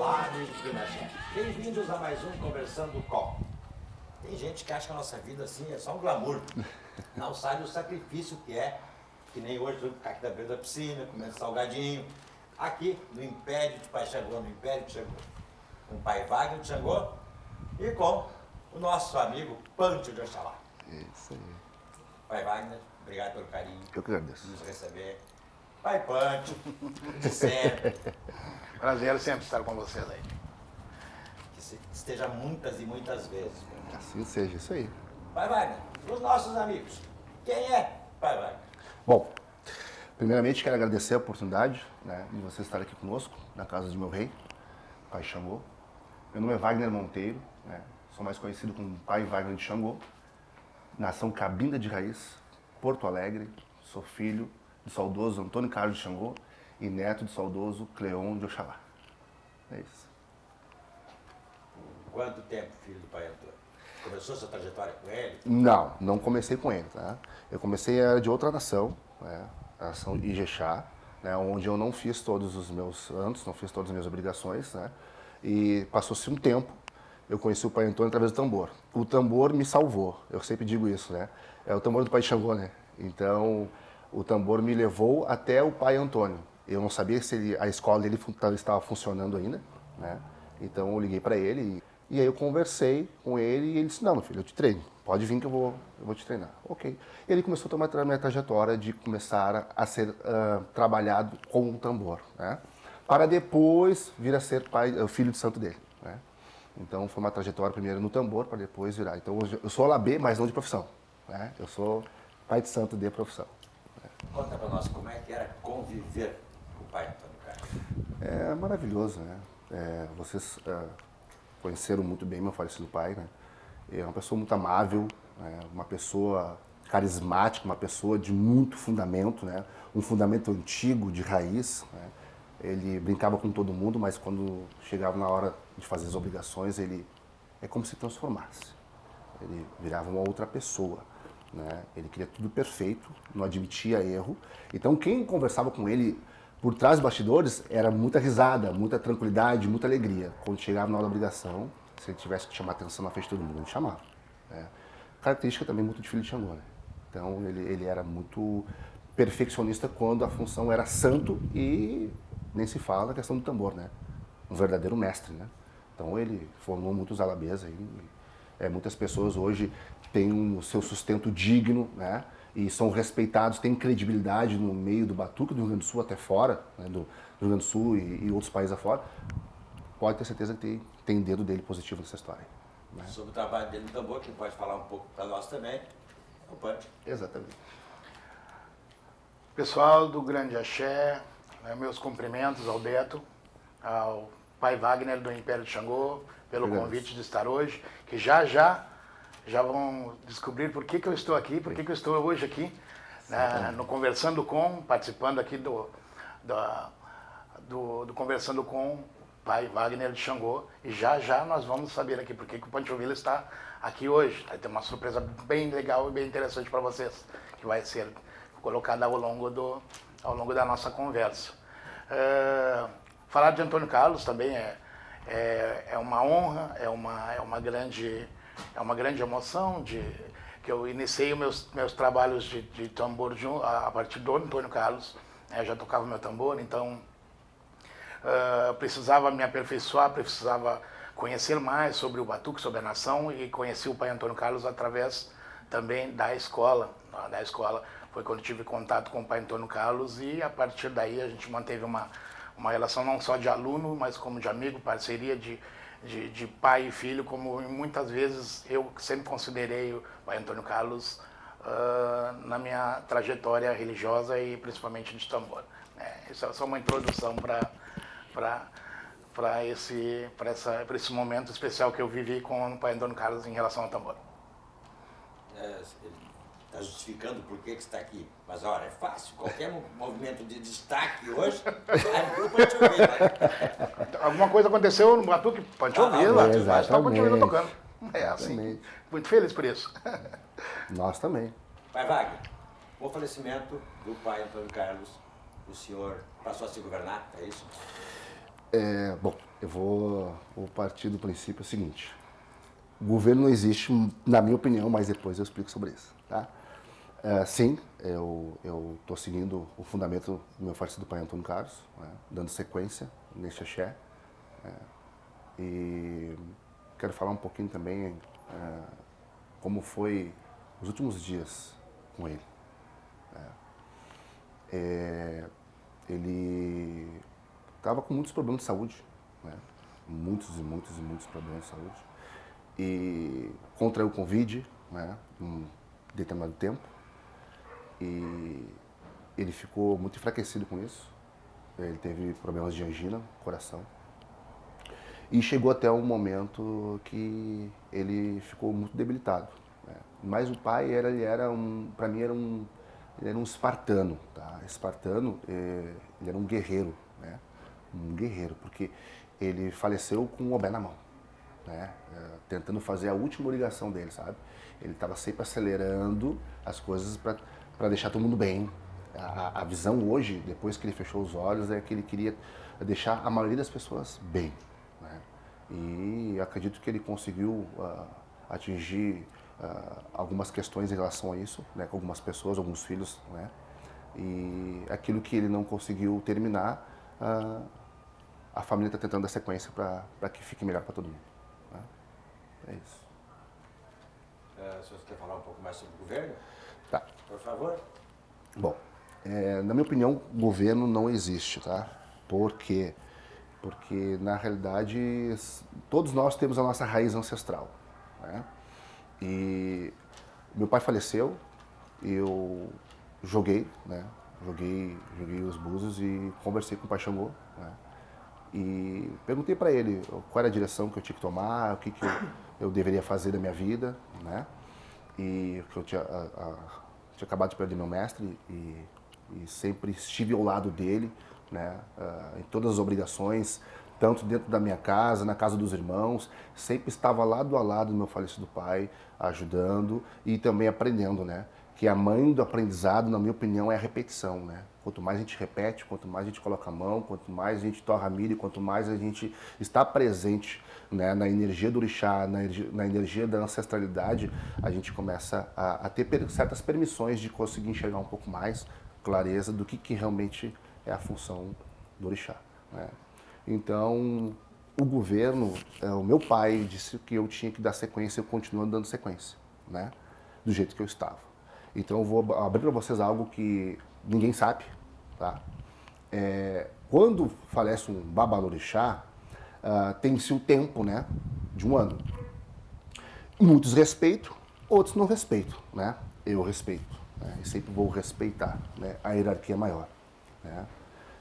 Olá, amigos do Inaché. Bem-vindos a mais um Conversando Com. Tem gente que acha que a nossa vida assim é só um glamour. Não sabe o sacrifício que nem hoje eu ficar aqui da beira da piscina, comendo salgadinho. Aqui no Império de Pai Xangô, no Império de Xangô. Com o pai Wagner de Xangô e com o nosso amigo Pâncio de Oxalá. Isso aí. Pai Wagner, obrigado pelo carinho. Eu que agradeço. De nos receber. Pai Pâncio, de sempre. Prazer sempre estar com vocês aí. Que esteja muitas e muitas vezes. Assim seja, isso aí. Pai Wagner, os nossos amigos. Quem é Pai Wagner? Bom, primeiramente quero agradecer a oportunidade, né, de você estar aqui conosco, na casa de meu rei, Pai Xangô. Meu nome é Wagner Monteiro, né, sou mais conhecido como Pai Wagner de Xangô. Nação Cabinda de Raiz, Porto Alegre. Sou filho do saudoso Antônio Carlos de Xangô e neto do saudoso Cleon de Oxalá. É isso. Quanto tempo, filho do pai Antônio? Começou sua trajetória com ele? Não comecei com ele, tá? Eu comecei de outra nação, né? A nação Ijexá, né? Onde eu não fiz todos os meus santos, não fiz todas as minhas obrigações, né? E passou-se um tempo, eu conheci o pai Antônio através do tambor. O tambor me salvou, eu sempre digo isso, né? É o tambor do pai Xangô, né? Então, o tambor me levou até o pai Antônio. Eu não sabia se a escola dele estava funcionando ainda, né? Então, eu liguei para ele e aí eu conversei com ele e ele disse, não, meu filho, eu te treino, pode vir que eu vou te treinar. Ok. E ele começou a tomar a minha trajetória de começar a ser trabalhado com o tambor, né? Para depois vir a ser filho de santo dele, né? Então foi uma trajetória primeiro no tambor para depois virar. Então eu sou Alabê, mas não de profissão, né? Eu sou pai de santo de profissão. Conta pra nós como é que era conviver com o pai Antônio Carlos. É maravilhoso, né? Vocês conheceram muito bem meu falecido pai, né? É uma pessoa muito amável, né? Uma pessoa carismática, uma pessoa de muito fundamento, né? Um fundamento antigo, de raiz, né? Ele brincava com todo mundo, mas quando chegava na hora de fazer as obrigações, ele é como se transformasse. Ele virava uma outra pessoa, né? Ele queria tudo perfeito, não admitia erro. Então quem conversava com ele por trás dos bastidores era muita risada, muita tranquilidade, muita alegria. Quando chegava na hora da obrigação, se ele tivesse que chamar atenção na frente de todo mundo, ele chamava, né? Característica também muito de filho de Xangô, né? Então ele era muito perfeccionista quando a função era santo e nem se fala da questão do tambor, né? Um verdadeiro mestre, né? Então ele formou muitos alabês aí. Muitas pessoas hoje têm o seu sustento digno, né? E são respeitados, têm credibilidade no meio do batuque do Rio Grande do Sul até fora, né? Do Rio Grande do Sul e outros países afora. Pode ter certeza que tem dedo dele positivo nessa história, né? Sobre o trabalho dele no tambor, quem pode falar um pouco para nós também, é o Pâncio. Exatamente. Pessoal do Grande Axé, né, meus cumprimentos ao Beto, ao pai Wagner do Império de Xangô, pelo convite de estar hoje, que já vão descobrir por que eu estou aqui, por que eu estou hoje aqui, né, no Conversando Com, participando aqui do Conversando Com pai Wagner de Xangô, e já nós vamos saber aqui por que o Pancho Villa está aqui hoje. Vai ter uma surpresa bem legal e bem interessante para vocês, que vai ser colocada ao longo da nossa conversa. Falar de Antônio Carlos também é uma honra, é uma grande emoção que eu iniciei meus trabalhos de tambor a partir do Antônio Carlos. Eu já tocava meu tambor, então precisava me aperfeiçoar, precisava conhecer mais sobre o batuque, sobre a nação, e conheci o pai Antônio Carlos através também da escola. Foi quando tive contato com o pai Antônio Carlos, e a partir daí a gente manteve uma relação não só de aluno, mas como de amigo, parceria de pai e filho, como muitas vezes eu sempre considerei o pai Antônio Carlos na minha trajetória religiosa e principalmente de tambor. Isso é só uma introdução para esse momento especial que eu vivi com o pai Antônio Carlos em relação ao tambor. Ele está justificando por que está aqui, mas olha, é fácil, qualquer movimento de destaque hoje, o Pancho Villa. Alguma coisa aconteceu no batuque, Pancho Villa, está o Pancho Villa tocando. É assim, muito feliz por isso. Nós também. Pai Wagner, o falecimento do pai Antônio Carlos, o senhor passou a se governar, é isso? Bom, vou partir do princípio seguinte. O governo não existe, na minha opinião, mas depois eu explico sobre isso, tá? Sim, eu estou seguindo o fundamento do meu falecido pai Antônio Carlos, né, dando sequência neste axé. E quero falar um pouquinho também como foi os últimos dias com ele. Ele estava com muitos problemas de saúde, né? Muitos problemas de saúde. E contraiu o Covid, né, em determinado tempo. E ele ficou muito enfraquecido com isso. Ele teve problemas de angina, coração. E chegou até um momento que ele ficou muito debilitado, né? Mas o pai para mim ele era um espartano, tá? Espartano, ele era um guerreiro, né? Um guerreiro, porque ele faleceu com o obé na mão, né? Tentando fazer a última ligação dele, sabe? Ele estava sempre acelerando as coisas para deixar todo mundo bem. A visão hoje, depois que ele fechou os olhos, é que ele queria deixar a maioria das pessoas bem, né? E acredito que ele conseguiu atingir algumas questões em relação a isso, né, com algumas pessoas, alguns filhos, né? E aquilo que ele não conseguiu terminar, a família está tentando dar sequência para que fique melhor para todo mundo, né? É isso. O senhor quer falar um pouco mais sobre o governo? Tá. Por favor. Bom, na minha opinião, governo não existe, tá? Por quê? Porque, na realidade, todos nós temos a nossa raiz ancestral, né? E meu pai faleceu, eu joguei, né? Joguei os búzios e conversei com o pai Xangô, né? E perguntei para ele qual era a direção que eu tinha que tomar, o que eu deveria fazer da minha vida, né? E que eu tinha acabado de perder meu mestre e sempre estive ao lado dele, né? Em todas as obrigações, tanto dentro da minha casa, na casa dos irmãos, sempre estava lado a lado do meu falecido pai, ajudando e também aprendendo, né? Que a mãe do aprendizado, na minha opinião, é a repetição, né? Quanto mais a gente repete, quanto mais a gente coloca a mão, quanto mais a gente torra milho, quanto mais a gente está presente, né, na energia do orixá, na energia da ancestralidade, a gente começa a ter certas permissões de conseguir enxergar um pouco mais clareza do que realmente é a função do orixá, né? Então, o governo, o meu pai disse que eu tinha que dar sequência, eu continuo dando sequência, né? Do jeito que eu estava. Então, eu vou abrir para vocês algo que ninguém sabe, tá? Quando falece um babalorixá, tem-se o tempo, né, de um ano. Muitos respeitam, outros não respeitam, né? Eu respeito, né? E sempre vou respeitar, né, a hierarquia maior, né?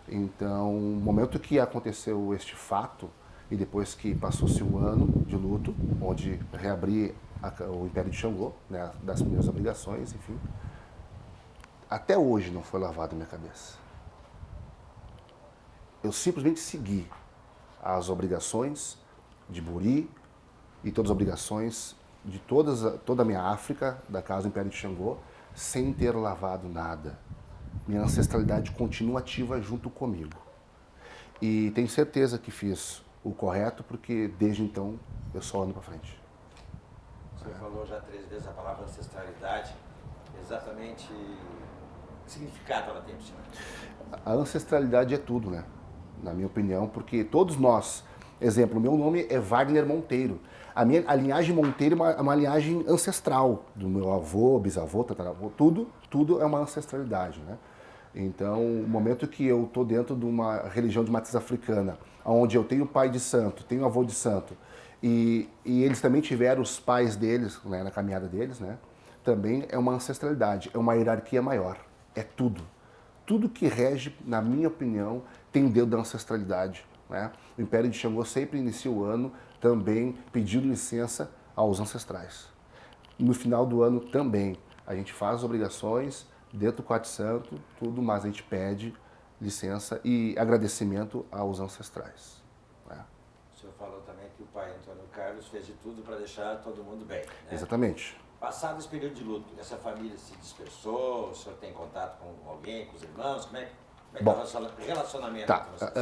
Então, no momento que aconteceu este fato, e depois que passou-se um ano de luto, onde reabri o Império de Xangô, né, das minhas obrigações, enfim, até hoje não foi lavado a minha cabeça. Eu simplesmente segui as obrigações de Buri e todas as obrigações de toda a minha África, da casa do Império de Xangô, sem ter lavado nada. Minha ancestralidade continua ativa junto comigo. E tenho certeza que fiz o correto, porque desde então eu só ando para frente. Você falou já 3 vezes a palavra ancestralidade. Exatamente que significado ela tem para o senhor? A ancestralidade é tudo, né? Na minha opinião, porque todos nós, exemplo, meu nome é Wagner Monteiro. A linhagem Monteiro é uma linhagem ancestral, do meu avô, bisavô, tataravô, tudo é uma ancestralidade, né? Então, o momento que eu estou dentro de uma religião de matriz africana, onde eu tenho pai de santo, tenho avô de santo, e eles também tiveram os pais deles, né, na caminhada deles, né? Também é uma ancestralidade, é uma hierarquia maior, é tudo. Tudo que rege, na minha opinião, tem dedo da ancestralidade, né? O Império de Xangô sempre inicia o ano também pedindo licença aos ancestrais. No final do ano também, a gente faz as obrigações dentro do Quarto Santo, tudo, mas a gente pede licença e agradecimento aos ancestrais, né? O senhor falou também que o pai Antônio Carlos fez de tudo para deixar todo mundo bem, né? Exatamente. Passado esse período de luto, essa família se dispersou, o senhor tem contato com alguém, com os irmãos, como é que Bom, tá o relacionamento tá. com vocês?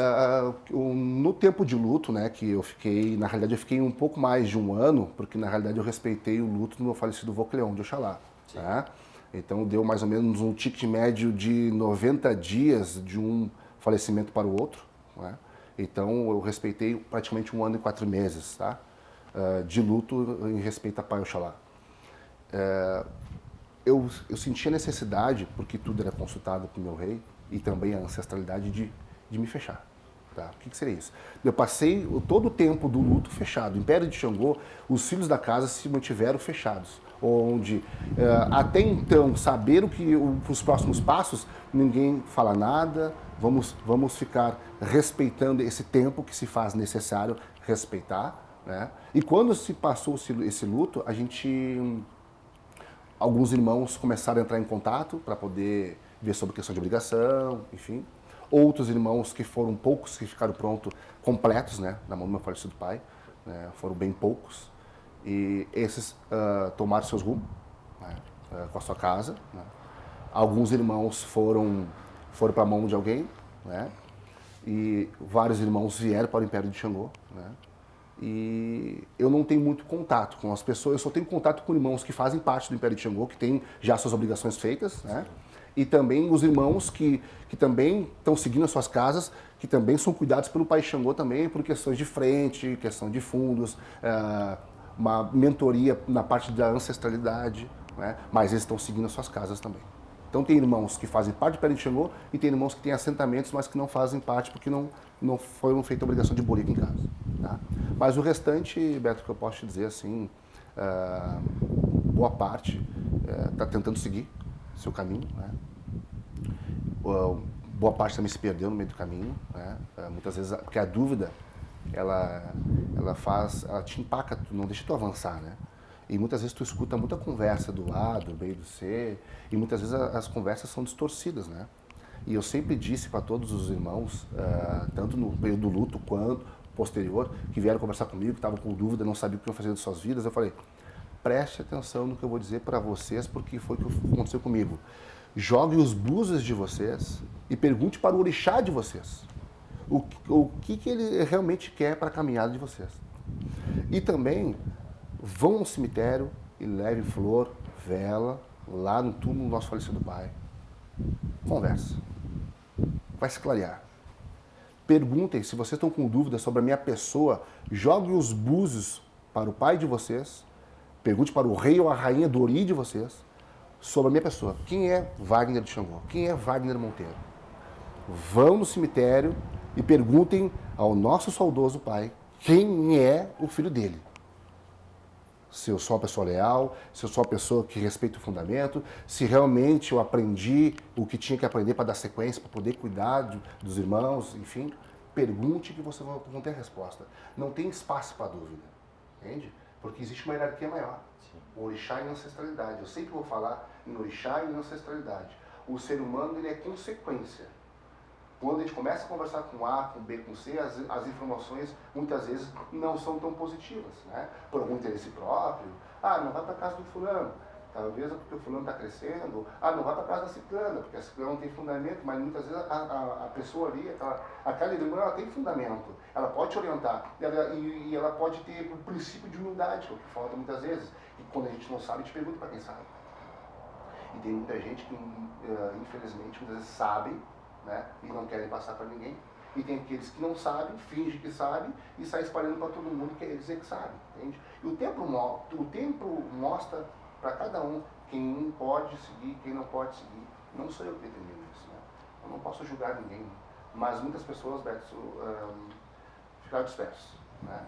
No no tempo de luto, né, que eu fiquei, na realidade eu fiquei um pouco mais de um ano, porque na realidade eu respeitei o luto do meu falecido vô Cleon de Oxalá. Tá? Então deu mais ou menos um ticket médio de 90 dias de um falecimento para o outro. Né? Então eu respeitei praticamente 1 ano e 4 meses, tá? De luto em respeito a Pai Oxalá. Eu senti a necessidade, porque tudo era consultado para o meu rei, e também a ancestralidade de me fechar. Tá? O que seria isso? Eu passei todo o tempo do luto fechado. Império de Xangô, os filhos da casa se mantiveram fechados. Onde, até então, saber os próximos passos, ninguém fala nada, vamos ficar respeitando esse tempo que se faz necessário respeitar. Né? E quando se passou esse luto, alguns irmãos começaram a entrar em contato para poder ver sobre questão de obrigação, enfim. Outros irmãos que foram poucos, que ficaram prontos, completos, né, na mão do meu falecido pai, né, foram bem poucos. E esses tomaram seus rumos, né, com a sua casa. Né. Alguns irmãos foram para a mão de alguém, né, e vários irmãos vieram para o Império de Xangô. Né. E eu não tenho muito contato com as pessoas, eu só tenho contato com irmãos que fazem parte do Império de Xangô, que têm já suas obrigações feitas, né? E também os irmãos que também estão seguindo as suas casas, que também são cuidados pelo Pai Xangô também, por questões de frente, questão de fundos, uma mentoria na parte da ancestralidade, né? Mas eles estão seguindo as suas casas também. Então tem irmãos que fazem parte do Império de Xangô e tem irmãos que têm assentamentos, mas que não fazem parte porque não foram feita a obrigação de morir aqui em casa. Tá? Mas o restante, Beto, que eu posso te dizer assim, boa parte está tentando seguir seu caminho. Né? Boa parte também se perdeu no meio do caminho. Né? Muitas vezes, porque a dúvida, ela te empaca, não deixa tu avançar, né? E muitas vezes tu escuta muita conversa do A, do B e do C, e muitas vezes as conversas são distorcidas, né? E eu sempre disse para todos os irmãos, tanto no período do luto quanto posterior, que vieram conversar comigo, que estavam com dúvida, não sabiam o que iam fazer de suas vidas, eu falei, preste atenção no que eu vou dizer para vocês, porque foi o que aconteceu comigo. Jogue os búzios de vocês e pergunte para o orixá de vocês o que ele realmente quer para a caminhada de vocês. E também vão ao cemitério e leve flor, vela, lá no túmulo do nosso falecido pai. Conversa. Vai se clarear. Perguntem, se vocês estão com dúvidas sobre a minha pessoa, joguem os búzios para o pai de vocês, pergunte para o rei ou a rainha do Ori de vocês, sobre a minha pessoa. Quem é Wagner de Xangô? Quem é Wagner Monteiro? Vão no cemitério e perguntem ao nosso saudoso pai quem é o filho dele. Se eu sou uma pessoa leal, se eu sou uma pessoa que respeita o fundamento, se realmente eu aprendi o que tinha que aprender para dar sequência, para poder cuidar dos irmãos, enfim, pergunte que vocês vão ter resposta. Não tem espaço para dúvida, entende? Porque existe uma hierarquia maior. O orixá e a ancestralidade. Eu sempre vou falar em orixá e em ancestralidade. O ser humano, ele é consequência. Quando a gente começa a conversar com A, com B, com C, as informações muitas vezes não são tão positivas, né? Por algum interesse próprio. Não vai para casa do fulano. Talvez é porque o fulano está crescendo. Não vai para casa da ciclana, porque a ciclana não tem fundamento, mas muitas vezes a pessoa ali, aquela irmã, ela tem fundamento. Ela pode te orientar. E ela pode ter o princípio de humildade, que é o que falta muitas vezes. E quando a gente não sabe, a gente pergunta para quem sabe. E tem muita gente que, infelizmente, muitas vezes sabe, né, e não querem passar para ninguém. E tem aqueles que não sabem, fingem que sabem e saem espalhando para todo mundo que quer dizer que sabe, entende? E o tempo mostra para cada um quem pode seguir, quem não pode seguir. Não sou eu que determino isso, né? Eu não posso julgar ninguém, mas muitas pessoas, Beto, ficaram dispersos, né?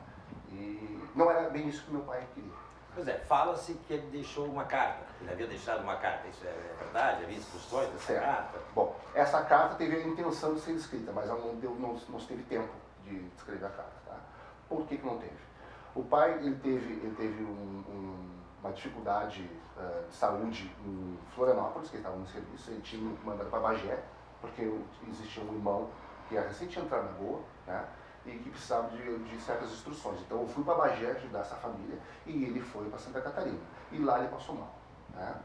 E não era bem isso que meu pai queria. Pois é, fala-se que ele deixou uma carta, ele havia deixado uma carta, isso é verdade? Havia instruções dessa carta? Bom, essa carta teve a intenção de ser escrita, mas ela não teve tempo de escrever a carta. Tá? Por que não teve? O pai ele teve uma dificuldade de saúde em Florianópolis, que ele estava no serviço, ele tinha mandado para Bagé, porque existia um irmão que ia recente entrar na Goa, né? E que precisava de certas instruções. Então eu fui para Bagé ajudar essa família e ele foi para Santa Catarina. E lá ele passou mal. Né?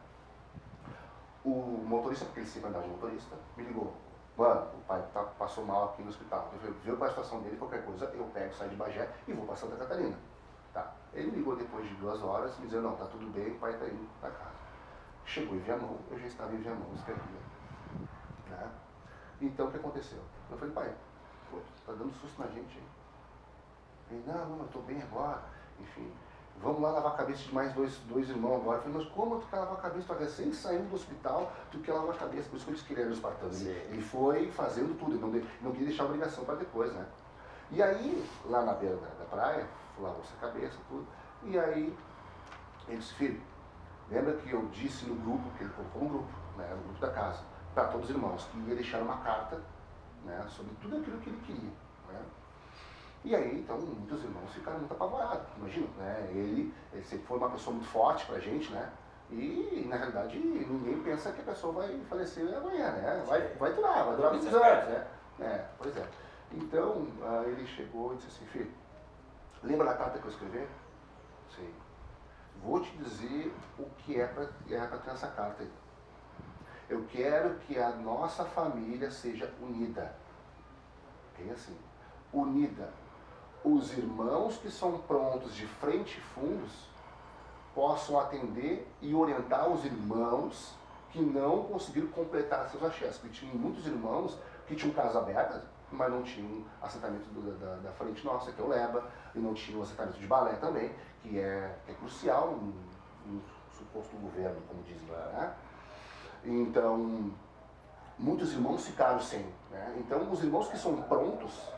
O motorista, porque ele sempre andava de motorista, me ligou. mano, o pai passou mal aqui no hospital. Eu falei, viu qual é a situação dele, qualquer coisa, eu pego, saio de Bagé e vou para Santa Catarina. Tá. Ele ligou depois de 2 horas e me dizendo, não, tá tudo bem, o pai tá indo para casa. Chegou em Viamão, eu já estava em Viamão, esperando. Né? Então, o que aconteceu? Eu falei, pai, pô, tá dando susto na gente, hein? Ele, não, eu tô bem agora, enfim. Vamos lá lavar a cabeça de mais dois irmãos agora. Eu falei, mas como tu quer lavar a cabeça? Tu recém saiu do hospital, tu quer lavar a cabeça. Por isso que eu disse que ele era espartano. Ele foi fazendo tudo, ele não queria deixar a obrigação para depois, né? E aí, lá na beira da praia, lavou-se a cabeça, tudo. E aí, ele disse, filho, lembra que eu disse no grupo, que ele colocou um grupo, né, no grupo da casa, para todos os irmãos, que ia deixar uma carta, né, sobre tudo aquilo que ele queria, né? E aí, então, muitos irmãos ficaram muito apavorados, imagina, né? Ele sempre foi uma pessoa muito forte pra gente, né? E, na realidade, ninguém pensa que a pessoa vai falecer amanhã, né? Vai durar muitos anos, né? Pois é. Então, ele chegou e disse assim, filho, lembra da carta que eu escrevi? Sei. Vou te dizer o que é para ter essa carta aí. Eu quero que a nossa família seja unida. É assim, unida. Os irmãos que são prontos de frente e fundos possam atender e orientar os irmãos que não conseguiram completar seus axés. Porque tinha muitos irmãos que tinham casa aberta, mas não tinham assentamento da frente nossa, que é o Leba, e não tinham assentamento de balé também, que é crucial no suposto governo, como dizem lá, né? Então, muitos irmãos ficaram sem, né? Então, os irmãos que são prontos,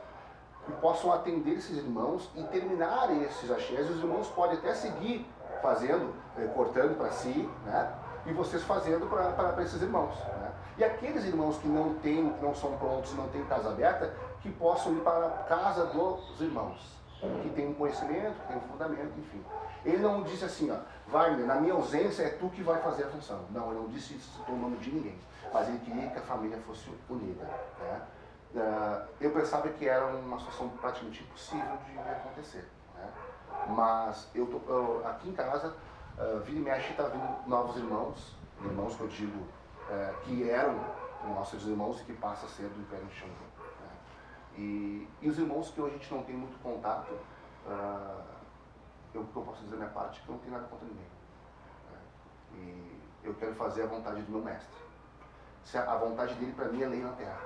que possam atender esses irmãos e terminar esses axés, e os irmãos podem até seguir fazendo, cortando para si, né? E vocês fazendo para esses irmãos, né? E aqueles irmãos que não são prontos, não têm casa aberta, que possam ir para a casa dos irmãos, que tem um conhecimento, que tem um fundamento, enfim. Ele não disse assim, ó, Wagner, na minha ausência é tu que vai fazer a função. Não, ele não disse isso, citou o nome de ninguém, mas ele queria que a família fosse unida, né? Eu pensava que era uma situação praticamente impossível de acontecer, né? Mas aqui em casa, vira e mexe, está vindo novos irmãos que eu digo, que eram nossos irmãos e que passam a ser do Império de Xangô, né? E os irmãos que hoje a gente não tem muito contato, eu posso dizer da minha parte que eu não tenho nada contra ninguém, né? E eu quero fazer a vontade do meu mestre. Se a vontade dele para mim é lei na terra,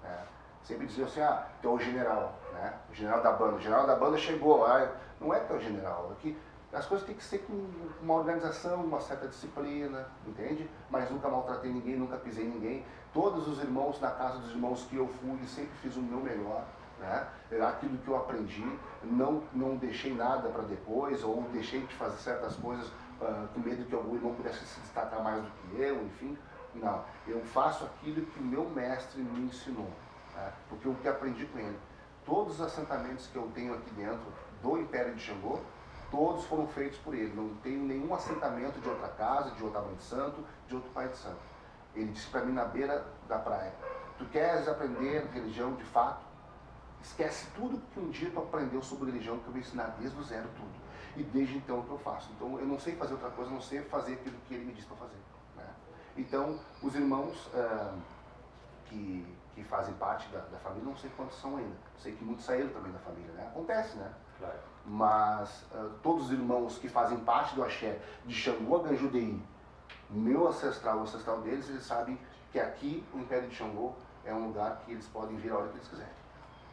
né? Sempre diziam assim, tu é o general, né? O general da banda chegou, não é que é o general, é que as coisas têm que ser com uma organização, uma certa disciplina, entende? Mas nunca maltratei ninguém, nunca pisei em ninguém. Todos os irmãos, na casa dos irmãos que eu fui, sempre fiz o meu melhor, né? Era aquilo que eu aprendi, não deixei nada para depois, ou deixei de fazer certas coisas com medo que algum irmão pudesse se destacar mais do que eu, enfim. Não, eu faço aquilo que o meu mestre me ensinou, né? Porque o que aprendi com ele. Todos os assentamentos que eu tenho aqui dentro do Império de Xangô, todos foram feitos por ele. Não tenho nenhum assentamento de outra casa, de outra mãe de santo, de outro pai de santo. Ele disse para mim na beira da praia, tu queres aprender religião de fato? Esquece tudo que um dia tu aprendeu sobre religião, que eu vou ensinar desde o zero tudo. E desde então que eu faço. Então eu não sei fazer outra coisa, não sei fazer aquilo que ele me disse para fazer, né? Então, os irmãos que fazem parte da família, não sei quantos são ainda. Sei que muitos saíram também da família, né? Acontece, né? Claro. Mas todos os irmãos que fazem parte do axé de Xangô a Ganjudeí, meu ancestral, o ancestral deles, eles sabem que aqui, o Império de Xangô, é um lugar que eles podem vir a hora que eles quiserem.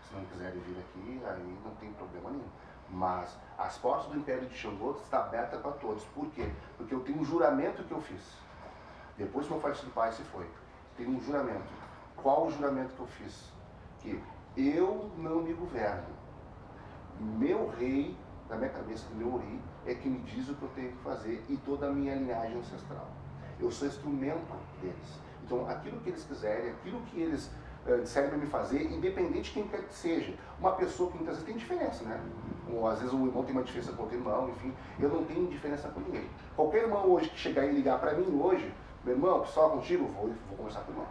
Se não quiserem vir aqui, aí não tem problema nenhum. Mas as portas do Império de Xangô estão abertas para todos. Por quê? Porque eu tenho um juramento que eu fiz. Depois que meu falecido pai se foi, tem um juramento. Qual o juramento que eu fiz? Que eu não me governo. Meu rei, na minha cabeça, do meu ori, é que me diz o que eu tenho que fazer e toda a minha linhagem ancestral. Eu sou instrumento deles. Então, aquilo que eles quiserem, aquilo que eles disserem para me fazer, independente de quem quer que seja. Uma pessoa que muitas vezes tem diferença, né? Ou às vezes um irmão tem uma diferença com outro irmão, enfim. Eu não tenho diferença com ninguém. Qualquer irmão hoje que chegar e ligar para mim hoje, meu irmão, só contigo, vou conversar com o irmão.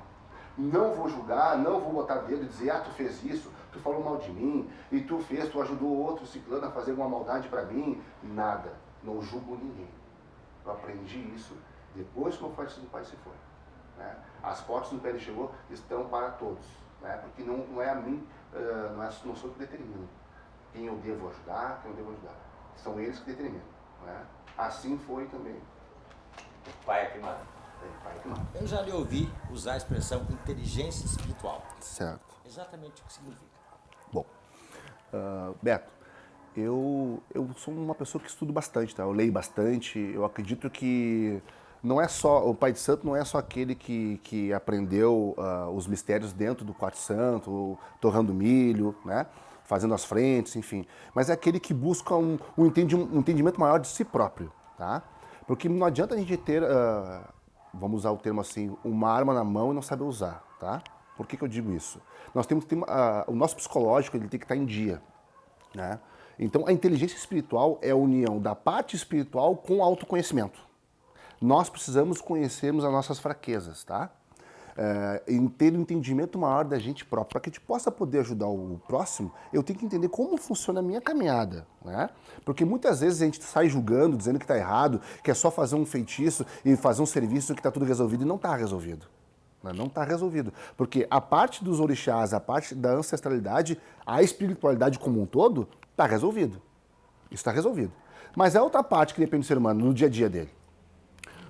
Não vou julgar, não vou botar dedo e dizer, tu fez isso, tu falou mal de mim, e tu ajudou outro ciclano a fazer uma maldade para mim. Nada. Não julgo ninguém. Eu aprendi isso depois que o meu falecido pai se foi, né? As portas do Pé de Xangô estão para todos, né? Porque não é a mim, não sou eu que determino quem eu devo ajudar, quem eu devo ajudar. São eles que determinam, né? Assim foi também. O pai é que manda. Pai que manda. Eu já lhe ouvi usar a expressão inteligência espiritual. Certo. Exatamente o que significa. Bom, Beto, eu sou uma pessoa que estudo bastante, tá? Eu leio bastante, eu acredito que não é só, o Pai de Santo não é só aquele que aprendeu os mistérios dentro do Quarto Santo, torrando milho, né? Fazendo as frentes, enfim. Mas é aquele que busca um entendimento maior de si próprio, tá? Porque não adianta a gente ter, vamos usar o termo assim, uma arma na mão e não saber usar, tá? Por que eu digo isso? Nós temos que ter, o nosso psicológico ele tem que estar em dia, né? Então a inteligência espiritual é a união da parte espiritual com o autoconhecimento. Nós precisamos conhecermos as nossas fraquezas, tá? Em ter um entendimento maior da gente próprio. Para que a gente possa poder ajudar o próximo, eu tenho que entender como funciona a minha caminhada, né? Porque muitas vezes a gente sai julgando, dizendo que está errado, que é só fazer um feitiço e fazer um serviço que está tudo resolvido, e não está resolvido. Não está resolvido. Porque a parte dos orixás, a parte da ancestralidade, a espiritualidade como um todo, está resolvido. Isso está resolvido. Mas a outra parte que depende do ser humano, no dia a dia dele,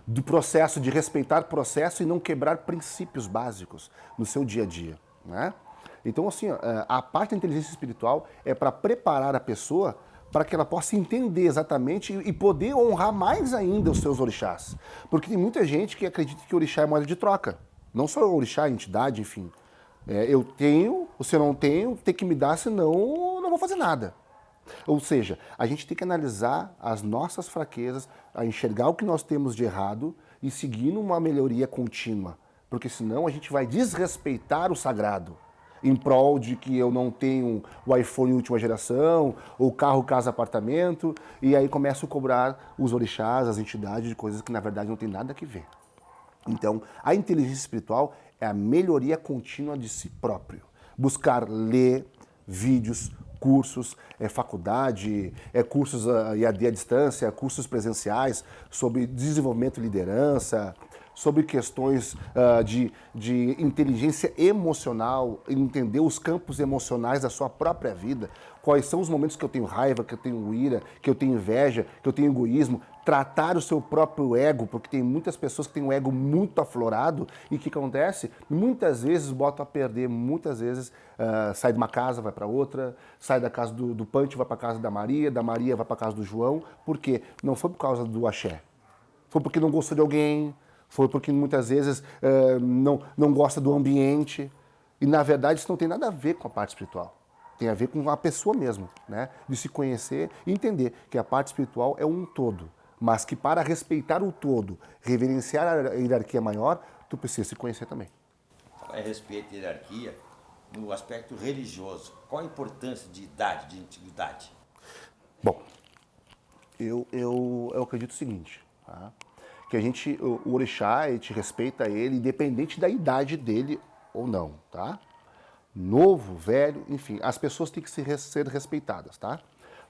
do processo de respeitar processo e não quebrar princípios básicos no seu dia a dia, né? Então, assim, a parte da inteligência espiritual é para preparar a pessoa para que ela possa entender exatamente e poder honrar mais ainda os seus orixás. Porque tem muita gente que acredita que o orixá é moeda de troca. Não só o orixá, a entidade, enfim. Eu tenho, você não tem que me dar, senão eu não vou fazer nada. Ou seja, a gente tem que analisar as nossas fraquezas, a enxergar o que nós temos de errado e seguir numa melhoria contínua. Porque senão a gente vai desrespeitar o sagrado em prol de que eu não tenho o iPhone última geração, ou carro, casa, apartamento, e aí começo a cobrar os orixás, as entidades de coisas que na verdade não tem nada a ver. Então, a inteligência espiritual é a melhoria contínua de si próprio. Buscar ler vídeos, cursos, faculdade, cursos EAD à distância, cursos presenciais sobre desenvolvimento e liderança, sobre questões de inteligência emocional, entender os campos emocionais da sua própria vida, quais são os momentos que eu tenho raiva, que eu tenho ira, que eu tenho inveja, que eu tenho egoísmo, tratar o seu próprio ego, porque tem muitas pessoas que têm um ego muito aflorado e o que acontece? Muitas vezes botam a perder, muitas vezes sai de uma casa, vai para outra, sai da casa do Punch, vai para a casa da Maria vai para a casa do João, por quê? Não foi por causa do axé, foi porque não gostou de alguém, foi porque muitas vezes não gosta do ambiente. E na verdade isso não tem nada a ver com a parte espiritual. Tem a ver com a pessoa mesmo, né? De se conhecer e entender que a parte espiritual é um todo. Mas que para respeitar o todo, reverenciar a hierarquia maior, tu precisa se conhecer também. Falar a respeito de hierarquia, no aspecto religioso, qual a importância de idade, de antiguidade? Bom, eu acredito o seguinte, tá? Que o orixá, a gente respeita ele independente da idade dele ou não, tá? Novo, velho, enfim, as pessoas têm que ser respeitadas, tá?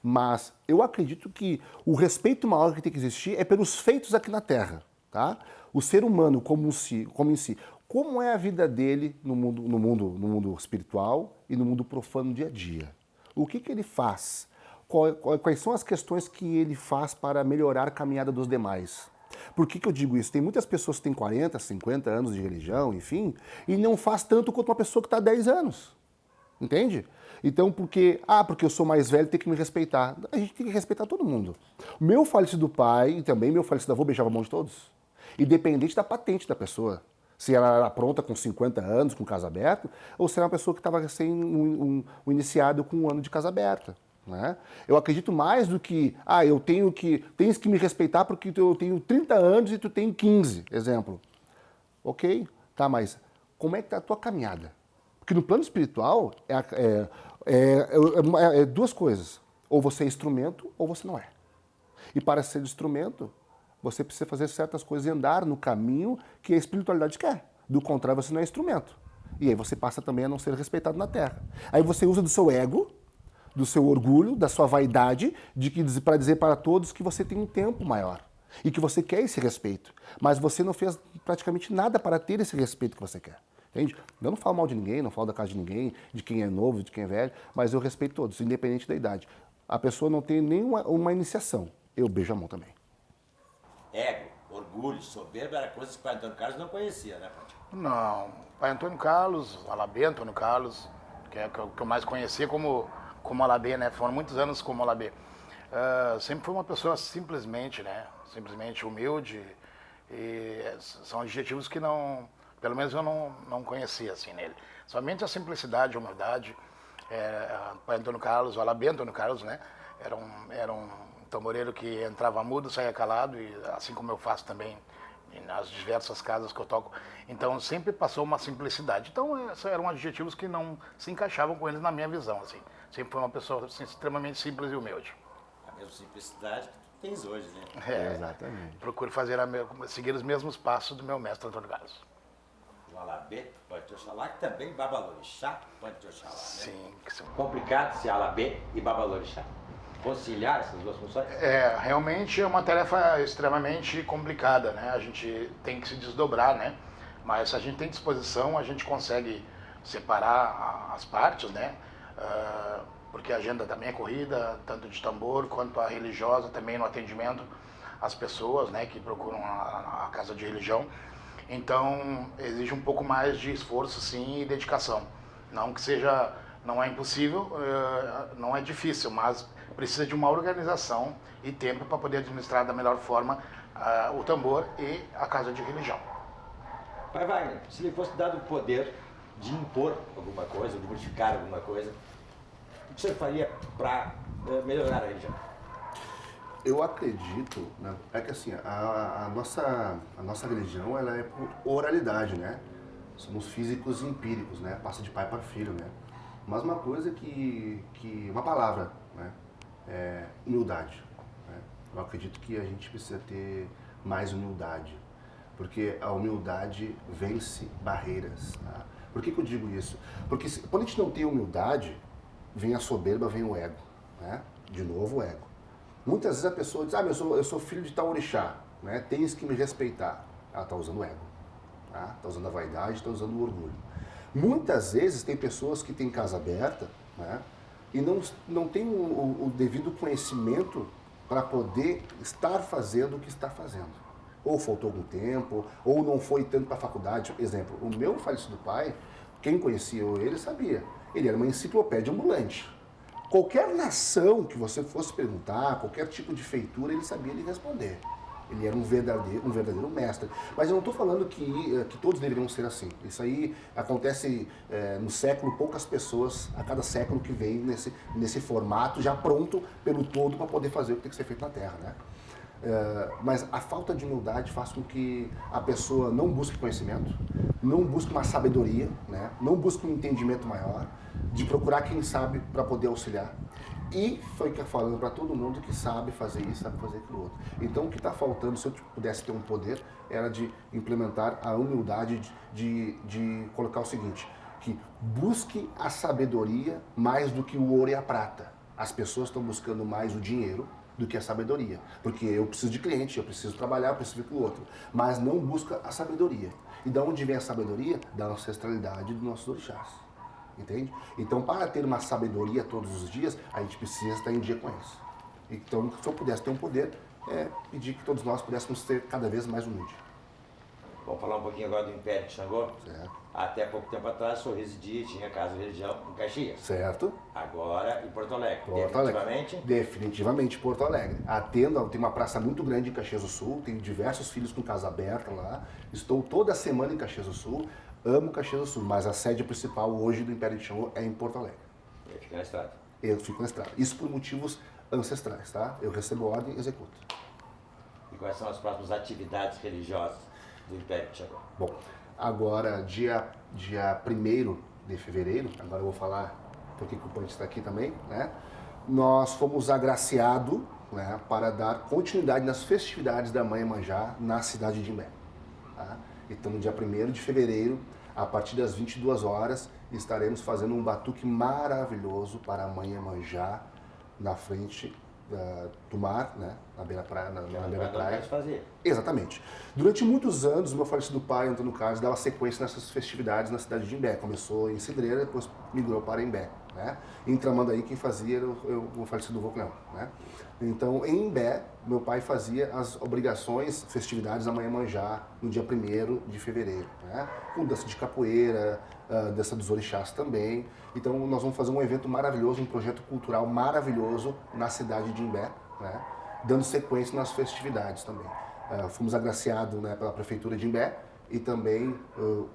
Mas eu acredito que o respeito maior que tem que existir é pelos feitos aqui na Terra, tá? O ser humano como em si, como é a vida dele no mundo espiritual e no mundo profano no dia a dia? O que ele faz? Quais são as questões que ele faz para melhorar a caminhada dos demais? Por que eu digo isso? Tem muitas pessoas que têm 40, 50 anos de religião, enfim, e não faz tanto quanto uma pessoa que está há 10 anos. Entende? Então, porque eu sou mais velho, tem que me respeitar. A gente tem que respeitar todo mundo. Meu falecido pai e também meu falecido avô beijava a mão de todos. Independente da patente da pessoa. Se ela era pronta com 50 anos, com casa aberta, ou se era uma pessoa que estava recém iniciado com 1 ano de casa aberta. Né? Eu acredito mais do que, tens que me respeitar porque eu tenho 30 anos e tu tem 15, exemplo. Ok, tá, mas como é que tá a tua caminhada? Porque no plano espiritual é duas coisas, ou você é instrumento ou você não é. E para ser instrumento, você precisa fazer certas coisas e andar no caminho que a espiritualidade quer. Do contrário, você não é instrumento. E aí você passa também a não ser respeitado na Terra. Aí você usa do seu ego, do seu orgulho, da sua vaidade, para dizer para todos que você tem um tempo maior. e que você quer esse respeito, mas você não fez praticamente nada para ter esse respeito que você quer. Entende? Eu não falo mal de ninguém, não falo da casa de ninguém, de quem é novo, de quem é velho, mas eu respeito todos, independente da idade. A pessoa não tem nenhuma uma iniciação, eu beijo a mão também. Ego, orgulho, soberba era coisas que o pai Antônio Carlos não conhecia, né, Pati? Não, pai Antônio Carlos, Alabê Antônio Carlos, que é o que eu mais conhecia como Alabê, né? Foram muitos anos como Alabê. Sempre foi uma pessoa simplesmente, né? Simplesmente humilde, e são adjetivos que não, pelo menos eu não conhecia assim nele. Somente a simplicidade, a humildade. Pai Antônio Carlos, o Alabê Antônio Carlos, né? Era um tamboreiro que entrava mudo, saía calado, e assim como eu faço também nas diversas casas que eu toco. Então sempre passou uma simplicidade. Então esses eram adjetivos que não se encaixavam com eles na minha visão, assim. Sempre foi uma pessoa assim, extremamente simples e humilde. A mesma simplicidade que tu tens hoje, né? Exatamente. Procuro seguir os mesmos passos do meu mestre Antônio Carlos. O Alabê, Pante Oxalá, que também Babalorixá, Pante Oxalá, né? Sim. Complicado ser Alabê e Babalorixá. Conciliar essas duas funções? Realmente é uma tarefa extremamente complicada, né? A gente tem que se desdobrar, né? Mas se a gente tem disposição, a gente consegue separar as partes, né? Porque a agenda também é corrida, tanto de tambor quanto a religiosa, também no atendimento às pessoas, né? Que procuram a casa de religião. Então, exige um pouco mais de esforço, sim, e dedicação. Não que seja, não é impossível, não é difícil, mas precisa de uma organização e tempo para poder administrar da melhor forma o tambor e a casa de religião. Pai Wagner, se lhe fosse dado o poder de impor alguma coisa, de modificar alguma coisa, o que o senhor faria para melhorar a religião? Eu acredito, né, é que assim, a nossa religião, ela é por oralidade, né? Somos físicos e empíricos, né? Passa de pai para filho, né? Mas uma coisa uma palavra, né? É humildade, né? Eu acredito que a gente precisa ter mais humildade, porque a humildade vence barreiras, tá? Por que eu digo isso? Porque quando a gente não tem humildade, vem a soberba, vem o ego, né? De novo o ego. Muitas vezes a pessoa diz, eu sou filho de tal orixá, né? Tens que me respeitar. Ela está usando o ego, tá? Está usando a vaidade, está usando o orgulho. Muitas vezes tem pessoas que têm casa aberta, né? E não tem o devido conhecimento para poder estar fazendo o que está fazendo. Ou faltou algum tempo, ou não foi tanto para a faculdade. Exemplo, o meu falecido pai, quem conhecia ele sabia, ele era uma enciclopédia ambulante. Qualquer nação que você fosse perguntar, qualquer tipo de feitura, ele sabia lhe responder. Ele era um verdadeiro mestre. Mas eu não estou falando que todos deveriam ser assim. Isso aí acontece no século, poucas pessoas a cada século que vem nesse formato, já pronto pelo todo para poder fazer o que tem que ser feito na Terra, né? Mas a falta de humildade faz com que a pessoa não busque conhecimento, não busque uma sabedoria, né? Não busque um entendimento maior, de procurar quem sabe para poder auxiliar. E foi falando para todo mundo que sabe fazer isso, sabe fazer aquilo outro. Então o que está faltando, se eu pudesse ter um poder, era de implementar a humildade, de colocar o seguinte, que busque a sabedoria mais do que o ouro e a prata. As pessoas estão buscando mais o dinheiro do que a sabedoria. Porque eu preciso de cliente, eu preciso trabalhar, eu preciso aquilo outro. Mas não busca a sabedoria. E da onde vem a sabedoria? Da ancestralidade dos nossos orixás. Entende? Então, para ter uma sabedoria todos os dias, a gente precisa estar em dia com isso. Então, se eu pudesse ter um poder, pedir que todos nós pudéssemos ser cada vez mais humildes. Vamos falar um pouquinho agora do Império de Xangô? Certo. Até pouco tempo atrás, o senhor residia, tinha casa de religião em Caxias. Certo. Agora em Porto Alegre. Porto Definitivamente? Alegre. Definitivamente Porto Alegre. Tem uma praça muito grande em Caxias do Sul, tenho diversos filhos com casa aberta lá. Estou toda semana em Caxias do Sul, amo Caxias do Sul, mas a sede principal hoje do Império de Xangô é em Porto Alegre. Ele fica na estrada. Eu fico na estrada. Isso por motivos ancestrais, tá? Eu recebo ordem e executo. E quais são as próximas atividades religiosas do Império de Xangô? Bom, agora, dia 1º de fevereiro, agora eu vou falar porque o Pante está aqui também, né? Nós fomos agraciados, né, para dar continuidade nas festividades da Mãe Iemanjá na cidade de Imbé. Tá? Então, no dia 1º de fevereiro, a partir das 22 horas, estaremos fazendo um batuque maravilhoso para a Mãe Iemanjá na frente do mar, né? Na beira-praia, na beira-praia. Fazia. Exatamente. Durante muitos anos, o meu falecido pai, Antônio Carlos, dava sequência nessas festividades na cidade de Imbé. Começou em Cidreira, depois migrou para Imbé, né? Em Tramandaí, quem fazia era o falecido vô Cleão, né? Então, em Imbé, meu pai fazia as obrigações, festividades da Manhã-Manjá, no dia 1º de fevereiro, né? Com dança de capoeira, dança dos orixás também. Então, nós vamos fazer um evento maravilhoso, um projeto cultural maravilhoso na cidade de Imbé, né? Dando sequência nas festividades também. Fomos agraciados, né, pela Prefeitura de Imbé e também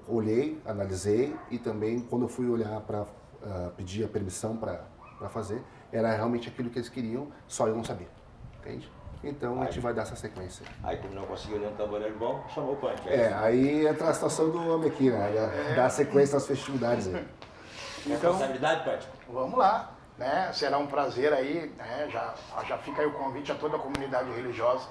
olhei, analisei e também, quando eu fui olhar para pedir a permissão para fazer, era realmente aquilo que eles queriam, só eu não sabia, entende? Então a gente vai dar essa sequência. Aí como não conseguiu nenhum tamboreiro bom, chamou o Punch. Aí entra a situação do Amequim, né? Dar sequência nas festividades aí. Então, Responsabilidade, Punch? vamos lá, né? Será um prazer aí, né? Já fica aí o convite a toda a comunidade religiosa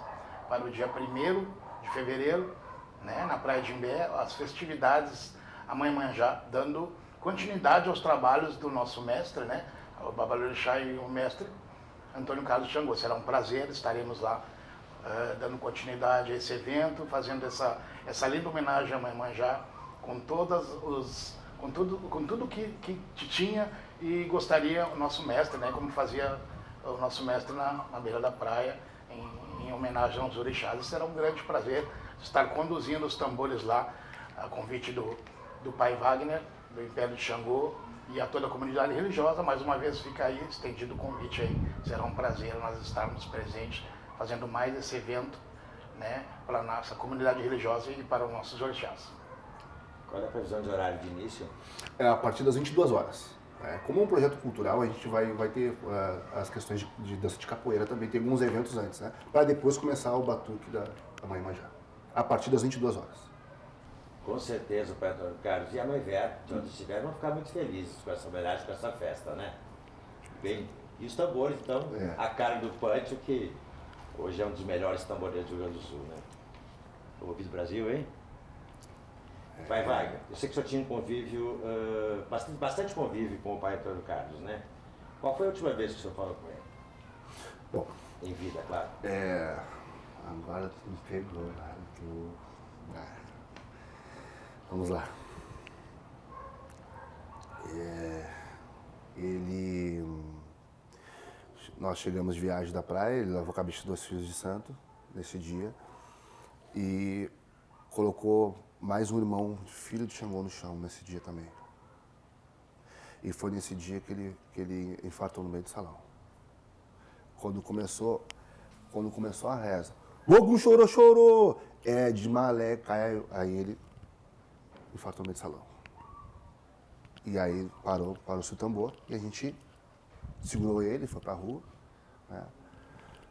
para o dia 1º de fevereiro, né? Na Praia de Imbé, as festividades Amanhã-Manjá, dando continuidade aos trabalhos do nosso mestre, né? O Babalorixá e o mestre Antônio Carlos Xangô. Será um prazer, estaremos lá dando continuidade a esse evento, fazendo essa linda homenagem a Amanhã-Manjá, com tudo que tinha e gostaria o nosso mestre, né? Como fazia o nosso mestre na beira da praia, em homenagem aos orixás. Será um grande prazer estar conduzindo os tambores lá, a convite do pai Wagner, do Império de Xangô, e a toda a comunidade religiosa. Mais uma vez fica aí estendido o convite aí. Será um prazer nós estarmos presentes, fazendo mais esse evento, né, para a nossa comunidade religiosa e para os nossos orixás. Qual é a previsão de horário de início? É a partir das 22 horas. Como um projeto cultural, a gente vai ter as questões de dança de capoeira também, tem alguns eventos antes, né? Para depois começar o batuque da Manhã-Manjá. A partir das 22 horas. Com certeza o pai Antônio Carlos e a mãe Vera, de onde estiver, vão ficar muito felizes com essa homenagem, com essa festa, né? Bem, e os tambores, então, a cara do Punch, que hoje é um dos melhores tamboreiros do Rio Grande do Sul, né? O ouvido do Brasil, hein? Pai Wagner, eu sei que o senhor tinha um convívio, bastante convívio com o pai Antônio Carlos, né? Qual foi a última vez que o senhor falou com ele? Bom, em vida, claro. Agora tu me pegou, né? Vamos lá. Nós chegamos de viagem da praia, ele lavou a cabeça dos 2 filhos de santo nesse dia e colocou mais um irmão, filho de Xangô, no chão nesse dia também. E foi nesse dia que ele infartou no meio do salão. Quando começou a reza, Ogum chorou, chorou! De malé, cai, aí ele infartou no meio do salão. E aí parou-se o tambor e a gente segurou ele, foi pra rua, né?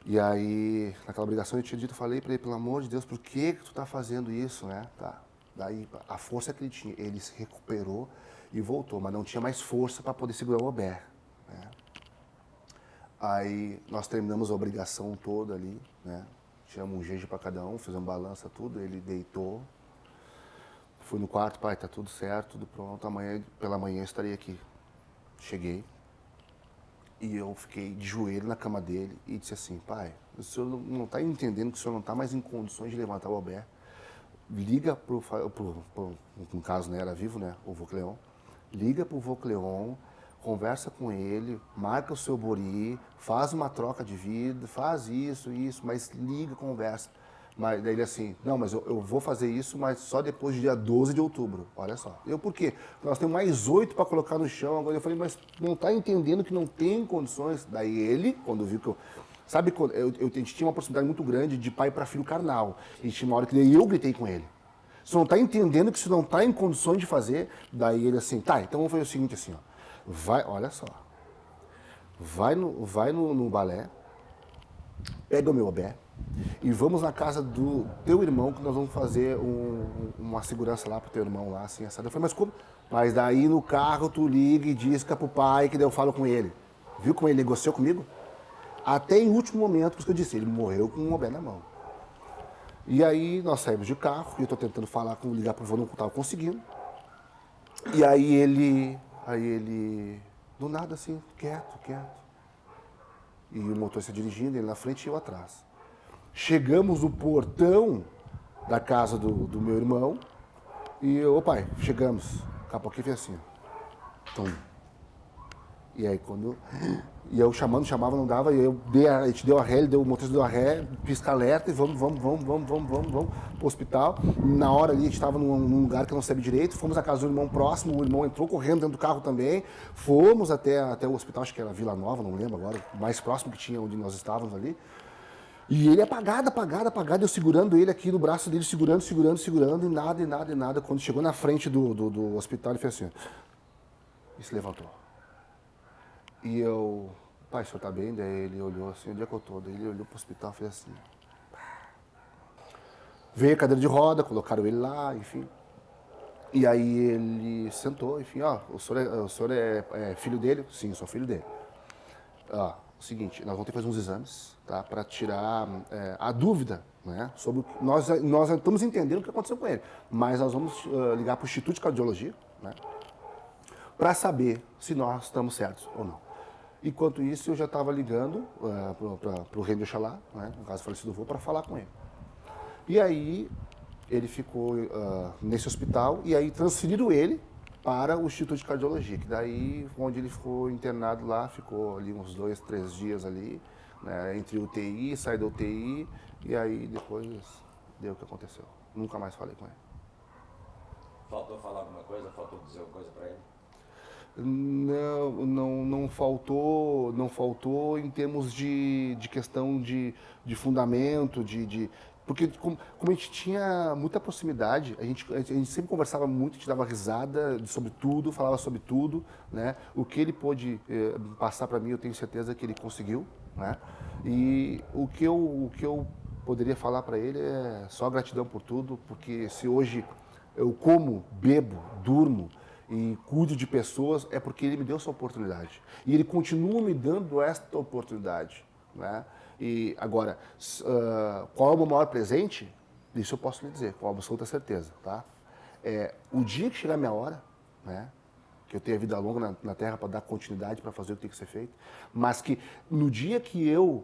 E aí, naquela obrigação eu tinha dito, eu falei pra ele, pelo amor de Deus, por que tu tá fazendo isso, né? Tá. Daí, a força que ele tinha, ele se recuperou e voltou, mas não tinha mais força para poder segurar o obé, né? Aí, nós terminamos a obrigação toda ali, né? Tiramos um jeito para cada um, fizemos balança, tudo, ele deitou. Fui no quarto, pai, tá tudo certo, tudo pronto, pela manhã eu estarei aqui. Cheguei e eu fiquei de joelho na cama dele e disse assim, pai, o senhor não está entendendo que o senhor não está mais em condições de levantar o obé. Liga no caso, né, era vivo, né, o vô Cleon, liga pro vô Cleon, conversa com ele, marca o seu bori, faz uma troca de vida, faz isso, mas liga, conversa. Mas daí ele assim, não, mas eu vou fazer isso, mas só depois do dia 12 de outubro. Olha só. Eu, por quê? Nós temos mais 8 para colocar no chão. Agora eu falei, mas não está entendendo que não tem condições? Daí ele, quando viu que eu... Sabe, a gente tinha uma proximidade muito grande de pai para filho carnal. E tinha uma hora que daí eu gritei com ele. Você não está entendendo que você não está em condições de fazer? Daí ele assim, tá, então vamos fazer o seguinte assim, ó. Vai, olha só. Vai no balé, pega o meu obé, e vamos na casa do teu irmão, que nós vamos fazer uma segurança lá pro teu irmão lá, assim, essa. Eu falei, mas como? Mas daí no carro tu liga e diz que é pro pai, que daí eu falo com ele. Viu como ele negociou comigo? Até em último momento, por isso que eu disse, ele morreu com um obé na mão. E aí nós saímos de carro, e eu tô tentando ligar pro vô, não tava conseguindo. E aí ele, do nada assim, quieto. E o motorista dirigindo, ele na frente e eu atrás. Chegamos no portão da casa do meu irmão e ô pai, chegamos. Daqui a pouquinho fez assim, ó. Tum. E aí quando... E eu chamava, não dava, e a gente deu a ré, o motorista deu a ré, pisca alerta e vamos pro hospital. Na hora ali, a gente estava num lugar que eu não sabia direito, fomos à casa do irmão próximo, o irmão entrou correndo dentro do carro também, fomos até o hospital, acho que era Vila Nova, não lembro agora, o mais próximo que tinha onde nós estávamos ali. E ele apagado, eu segurando ele aqui no braço dele, segurando, e nada. Quando chegou na frente do hospital, ele fez assim, e se levantou. E eu, pai, o senhor tá bem? Daí ele olhou assim, onde é que eu tô? Daí ele olhou pro hospital e fez assim. Veio a cadeira de roda, colocaram ele lá, enfim. E aí ele sentou, enfim, ó, o senhor é filho dele? Sim, eu sou filho dele. Ó, o seguinte, nós vamos ter que fazer uns exames, tá? Para tirar a dúvida, né? Sobre nós estamos entendendo o que aconteceu com ele, mas nós vamos ligar para o Instituto de Cardiologia, né? Para saber se nós estamos certos ou não. Enquanto isso, eu já estava ligando para o Rei de Oxalá, né? No caso falecido vô, para falar com ele. E aí ele ficou nesse hospital e aí transferiram ele para o Instituto de Cardiologia, que daí, onde ele ficou internado lá, ficou ali uns 2, 3 dias ali, né, entre UTI, sai da UTI, e aí depois deu o que aconteceu. Nunca mais falei com ele. Faltou falar alguma coisa? Faltou dizer alguma coisa para ele? Não faltou em termos de questão de fundamento, porque como a gente tinha muita proximidade, a gente sempre conversava muito, a gente dava risada sobre tudo, falava sobre tudo, né? O que ele pôde passar para mim, eu tenho certeza que ele conseguiu, né? E o que eu poderia falar para ele é só gratidão por tudo, porque se hoje eu como, bebo, durmo e cuido de pessoas, é porque ele me deu essa oportunidade. E ele continua me dando esta oportunidade, né? E agora, qual é o meu maior presente? Isso eu posso lhe dizer, com absoluta certeza, tá? O dia que chegar a minha hora, né? Que eu tenha vida longa na Terra para dar continuidade, para fazer o que tem que ser feito, mas que no dia que eu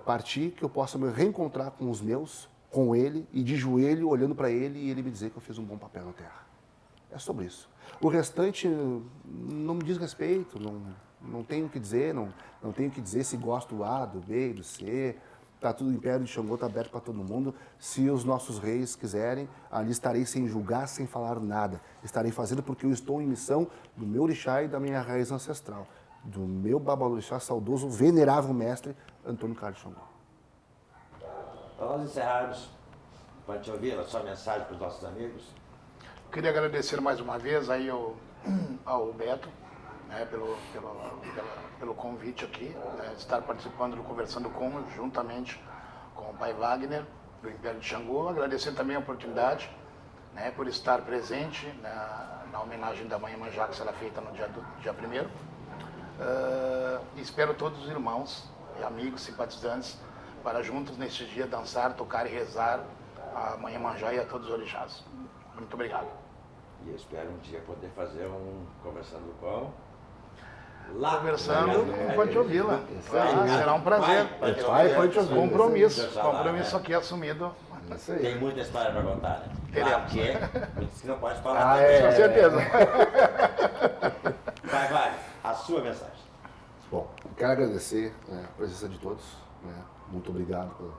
partir, que eu possa me reencontrar com os meus, com ele, e de joelho, olhando para ele, e ele me dizer que eu fiz um bom papel na Terra. É sobre isso. O restante não me diz respeito, não tenho o que dizer, não tenho o que dizer se gosto do A, do B, do C, está tudo em pé de Xangô, está aberto para todo mundo. Se os nossos reis quiserem, ali estarei sem julgar, sem falar nada. Estarei fazendo porque eu estou em missão do meu orixá e da minha raiz ancestral, do meu babalorixá saudoso, venerável mestre Antônio Carlos Xangô. Para nós encerrarmos, pode te ouvir a sua mensagem para os nossos amigos? Queria agradecer mais uma vez aí ao Beto, né, pelo convite aqui, né, estar participando do Conversando Com, juntamente com o pai Wagner, do Império de Xangô. Agradecer também a oportunidade, né, por estar presente na homenagem da Mãe Iemanjá, que será feita no dia 1º. Espero todos os irmãos e amigos simpatizantes para juntos neste dia dançar, tocar e rezar a Mãe Iemanjá e a todos os orixás. Muito obrigado. E eu espero um dia poder fazer um Conversando Com lá. Conversando com Pode Ouvi-la. Será um prazer. Pode ouvir. Compromisso aqui assumido. Tem muita história para contar, né? Teremos. Muitos que não pode falar. Com certeza. Vai, a sua mensagem. Bom, quero agradecer, né, a presença de todos, né? Muito obrigado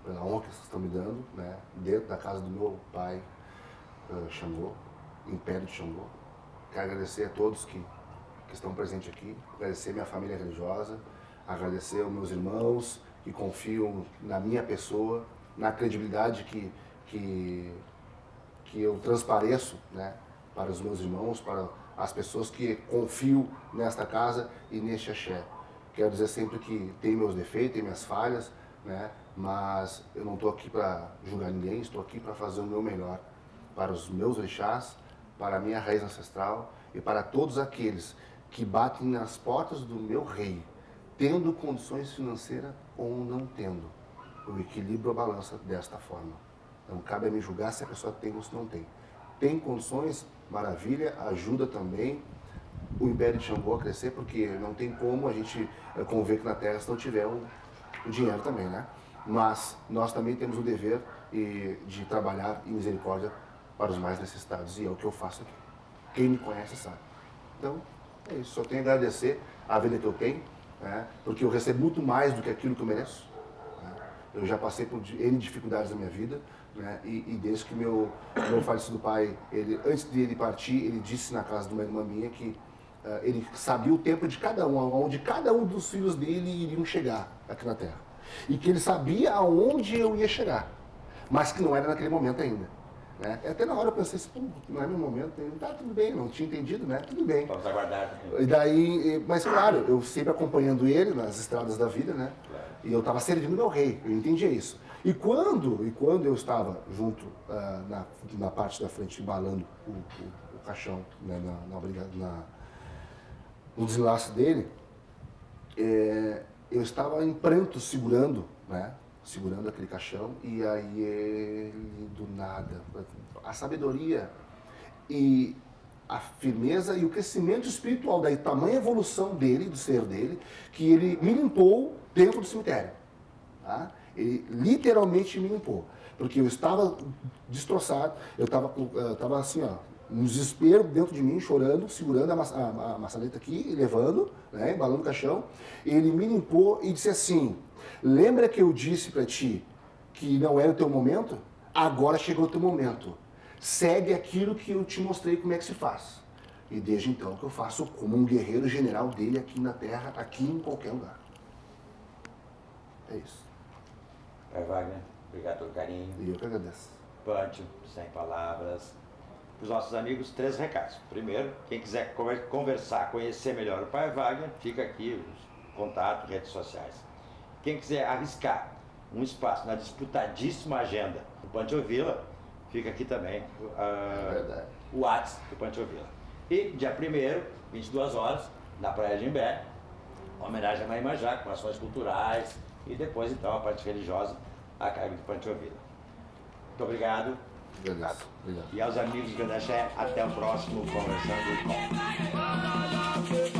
pela honra que vocês estão me dando, né? Dentro da casa do meu pai, Xangô, Império de Xangô. Quero agradecer a todos que estão presentes aqui, agradecer minha família religiosa, agradecer aos meus irmãos que confiam na minha pessoa, na credibilidade que eu transpareço, né, para os meus irmãos, para as pessoas que confiam nesta casa e neste axé. Quero dizer sempre que tem meus defeitos, tem minhas falhas, né, mas eu não estou aqui para julgar ninguém, estou aqui para fazer o meu melhor para os meus orixás, para a minha raiz ancestral e para todos aqueles que batem nas portas do meu rei, tendo condições financeiras ou não tendo. Eu equilibro a balança desta forma. Não cabe a mim julgar se a pessoa tem ou se não tem. Tem condições, maravilha, ajuda também, o Império de Xangô a crescer, porque não tem como a gente conviver aqui na Terra se não tiver o dinheiro também, né? Mas nós também temos o dever de trabalhar em misericórdia para os mais necessitados, e é o que eu faço aqui. Quem me conhece sabe. Então, é isso. Só tenho a agradecer a vida que eu tenho, né? Porque eu recebo muito mais do que aquilo que eu mereço. Né? Eu já passei por N dificuldades na minha vida, né? E desde que meu falecido pai, antes de ele partir, ele disse na casa de uma irmã minha que ele sabia o tempo de cada um, onde cada um dos filhos dele iriam chegar aqui na Terra. E que ele sabia aonde eu ia chegar, mas que não era naquele momento ainda. Né? Até na hora eu pensei assim, não é meu momento, tá tudo bem, não tinha entendido, né? Tudo bem. Vamos aguardar. E daí, mas claro, eu sempre acompanhando ele nas estradas da vida, né? Claro. E eu estava servindo meu rei, eu entendia isso. E quando eu estava junto na parte da frente, embalando o caixão, né, no desenlace dele, eu estava em pranto segurando, né? Segurando aquele caixão, e aí ele, do nada, a sabedoria e a firmeza e o crescimento espiritual, da tamanha evolução dele, do ser dele, que ele me limpou dentro do cemitério. Tá? Ele literalmente me limpou, porque eu estava destroçado, eu estava assim, ó, um desespero dentro de mim, chorando, segurando a maçaneta aqui, e levando, né, embalando o caixão. Ele me limpou e disse assim: lembra que eu disse para ti que não era o teu momento? Agora chegou o teu momento. Segue aquilo que eu te mostrei como é que se faz. E desde então que eu faço como um guerreiro general dele aqui na Terra, aqui em qualquer lugar. É isso. Pai Wagner, obrigado pelo carinho. E eu que agradeço. Pancho, sem palavras. Para os nossos amigos, 3 recados. Primeiro, quem quiser conversar, conhecer melhor o Pai Wagner, fica aqui os contatos, redes sociais. Quem quiser arriscar um espaço na disputadíssima agenda do Pancho Villa, fica aqui também o WhatsApp do Pancho Villa. E dia 1º, 22 horas, na Praia de Imbé, homenagem a Maimajá, com ações culturais, e depois então a parte religiosa a cargo do Pancho Villa. Muito obrigado. Obrigado. E aos amigos do Gandaxé, até o próximo Conversando com.